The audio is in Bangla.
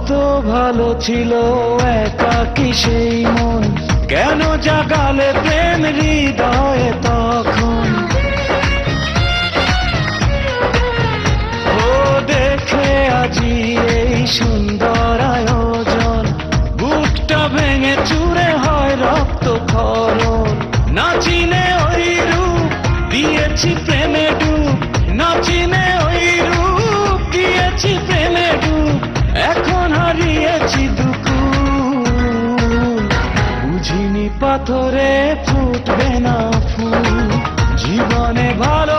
কত ভালো ছিল একাকী সেই মন, কেন জাগালে প্রেম হৃদয়ে তখন। ও দেখে আজি এই সুন্দর আয়োজন, বুকটা ভেঙে চুরে হয় রক্ত খরণ। না চিনে ওই রূপ দিয়েছি প্রেমে ডুব, না চিনে ওই রূপ দিয়েছি প্রেমে ডুব, এখন হারিয়েছি দুকুল। বুঝিনি পাথরে ফুটবে না ফুল, জীবনে ভালো